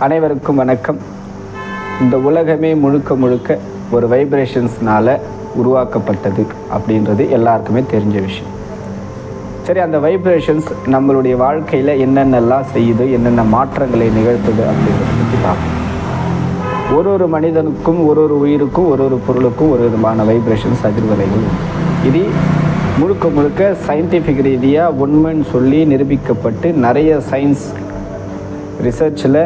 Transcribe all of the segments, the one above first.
அனைவருக்கும் வணக்கம். இந்த உலகமே முழுக்க முழுக்க ஒரு வைப்ரேஷன்ஸ்னால் உருவாக்கப்பட்டது அப்படின்றது எல்லாருக்குமே தெரிஞ்ச விஷயம். சரி, அந்த வைப்ரேஷன்ஸ் நம்மளுடைய வாழ்க்கையில் என்னென்னலாம் செய்யுது, என்னென்ன மாற்றங்களை நிகழ்த்துது அப்படின்றத பற்றி பார்ப்போம். ஒரு மனிதனுக்கும் ஒரு உயிருக்கும் ஒரு பொருளுக்கும் ஒரு விதமான வைப்ரேஷன்ஸ் அதிர்வலைகள் இது முழுக்க முழுக்க சயின்டிஃபிக் ரீதியாக உண்மைன்னு சொல்லி நிரூபிக்கப்பட்டு நிறைய சயின்ஸ் ரிசர்ச்சில்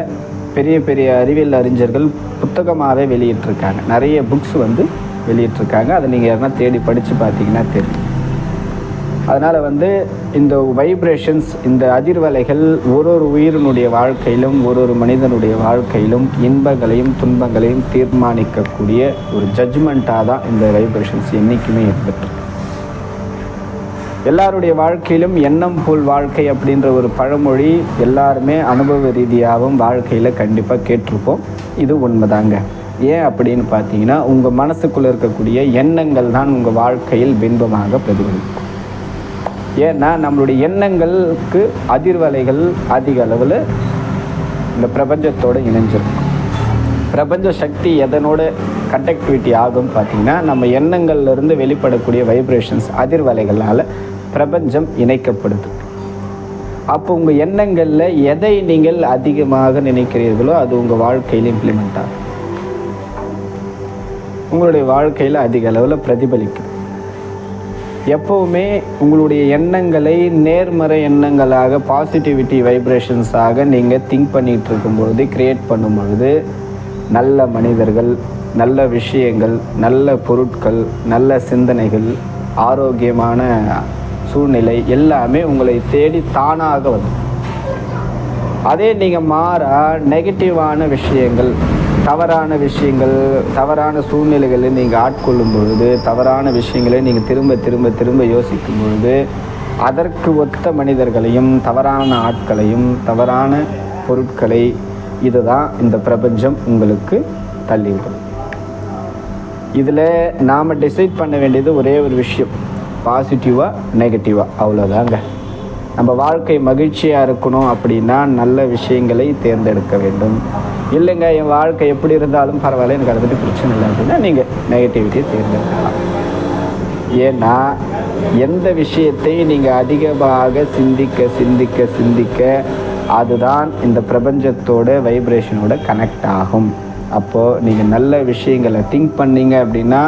பெரிய பெரிய அறிவியல் அறிஞர்கள் புத்தகமாகவே வெளியிட்டிருக்காங்க. நிறைய புக்ஸ் வெளியிட்டிருக்காங்க. அதை நீங்கள் யாருன்னா தேடி படித்து பார்த்தீங்கன்னா தெரியும். அதனால் இந்த வைப்ரேஷன்ஸ், இந்த அதிர்வலைகள் ஒரு உயிரினுடைய வாழ்க்கையிலும் ஒரு மனிதனுடைய வாழ்க்கையிலும் இன்பங்களையும் துன்பங்களையும் தீர்மானிக்கக்கூடிய ஒரு ஜட்ஜ்மெண்ட்டாக தான் இந்த வைப்ரேஷன்ஸ் என்றைக்குமே ஏற்பட்டு. எல்லாருடைய வாழ்க்கையிலும் எண்ணம் போல் வாழ்க்கை அப்படின்ற ஒரு பழமொழி எல்லாருமே அனுபவ ரீதியாகவும் வாழ்க்கையில் கண்டிப்பாக கேட்டிருப்போம். இது உண்மைதாங்க. ஏன் அப்படின்னு பார்த்தீங்கன்னா, உங்கள் மனசுக்குள்ளே இருக்கக்கூடிய எண்ணங்கள் தான் உங்கள் வாழ்க்கையில் பிம்பமாக பிரதிபலிக்கும். ஏன்னா நம்மளுடைய எண்ணங்களுக்கு அதிர்வலைகள் அதிக அளவில் இந்த பிரபஞ்சத்தோடு இணைஞ்சிருக்கும். பிரபஞ்ச சக்தி எதனோட கண்டக்டிவிட்டி ஆகும் பார்த்தீங்கன்னா, நம்ம எண்ணங்கள்லேருந்து வெளிப்படக்கூடிய வைப்ரேஷன்ஸ் அதிர்வலைகளால் பிரபஞ்சம் இணைக்கப்படுது. அப்போ உங்கள் எண்ணங்களில் எதை நீங்கள் அதிகமாக நினைக்கிறீர்களோ அது உங்கள் வாழ்க்கையில் இம்ப்ளிமெண்ட் ஆகும், உங்களுடைய வாழ்க்கையில் அதிக அளவில் பிரதிபலிக்கும். எப்போவுமே உங்களுடைய எண்ணங்களை நேர்மறை எண்ணங்களாக, பாசிட்டிவிட்டி வைப்ரேஷன்ஸாக நீங்கள் திங்க் பண்ணிகிட்டு இருக்கும்பொழுது, க்ரியேட் பண்ணும்பொழுது நல்ல மனிதர்கள், நல்ல விஷயங்கள், நல்ல பொருட்கள், நல்ல சிந்தனைகள், ஆரோக்கியமான சூழ்நிலை எல்லாமே உங்களை தேடி தானாக வரும். அதே நீங்கள் நெகட்டிவான விஷயங்கள், தவறான விஷயங்கள், தவறான சூழ்நிலைகளை நீங்கள் ஆட்கொள்ளும் பொழுது, தவறான விஷயங்களை நீங்கள் திரும்ப திரும்ப திரும்ப யோசிக்கும் பொழுது அதற்கு ஒத்த மனிதர்களையும், தவறான ஆட்களையும், தவறான பொருட்களை இதுதான் இந்த பிரபஞ்சம் உங்களுக்கு தள்ளிவிடும். இதில் நாம் டிசைட் பண்ண வேண்டியது ஒரே ஒரு விஷயம், பாசிட்டிவாக நெகட்டிவாக, அவ்வளோதாங்க. நம்ம வாழ்க்கை மகிழ்ச்சியாக இருக்கணும் அப்படின்னா நல்ல விஷயங்களை தேர்ந்தெடுக்க வேண்டும். இல்லைங்க என் வாழ்க்கை எப்படி இருந்தாலும் பரவாயில்ல, எனக்கு அதை பற்றி பிரச்சனை இல்லை அப்படின்னா நீங்கள் நெகட்டிவிட்டியை தேர்ந்தெடுக்கலாம். ஏன்னா எந்த விஷயத்தை நீங்கள் அதிகமாக சிந்திக்க சிந்திக்க சிந்திக்க அதுதான் இந்த பிரபஞ்சத்தோட வைப்ரேஷனோட கனெக்ட் ஆகும். அப்போது நீங்கள் நல்ல விஷயங்களை திங்க் பண்ணீங்க அப்படின்னா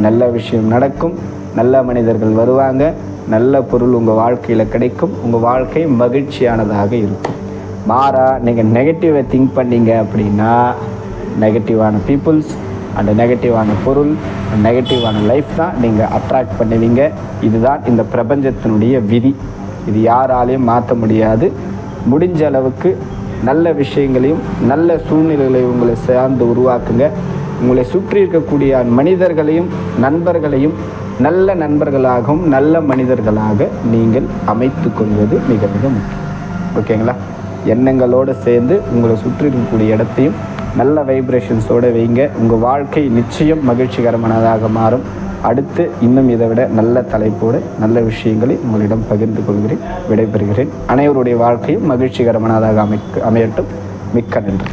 நல்ல விஷயம் நடக்கும், நல்ல மனிதர்கள் வருவாங்க, நல்ல பொருள் உங்கள் வாழ்க்கையில் கிடைக்கும், உங்கள் வாழ்க்கை மகிழ்ச்சியானதாக இருக்கும். நீங்கள் நெகட்டிவை திங்க் பண்ணீங்க அப்படின்னா நெகட்டிவான பீப்புள்ஸ் அண்ட் நெகட்டிவான பொருள், நெகட்டிவான லைஃப் தான் நீங்கள் அட்ராக்ட் பண்ணுவீங்க. இதுதான் இந்த பிரபஞ்சத்தினுடைய விதி. இது யாராலையும் மாற்ற முடியாது. முடிஞ்ச அளவுக்கு நல்ல விஷயங்களையும் நல்ல சூழ்நிலைகளையும் உங்களை சார்ந்து உருவாக்குங்க. உங்களை சுற்றி இருக்கக்கூடிய மனிதர்களையும் நண்பர்களையும் நல்ல நண்பர்களாகவும் நல்ல மனிதர்களாக நீங்கள் அமைத்து கொள்வது மிக மிக முக்கியம். ஓகேங்களா? எண்ணங்களோடு சேர்ந்து உங்களை சுற்றி இருக்கக்கூடிய இடத்தையும் நல்ல வைப்ரேஷன்ஸோடு வைங்க. உங்கள் வாழ்க்கை நிச்சயம் மகிழ்ச்சிகரமானதாக மாறும். அடுத்து இன்னும் இதை விட நல்ல தலைப்போடு நல்ல விஷயங்களை உங்களிடம் பகிர்ந்து கொள்கிறேன். விடைபெறுகிறேன். அனைவருடைய வாழ்க்கையும் மகிழ்ச்சிகரமானதாக அமையட்டும். மிக்க நன்றி.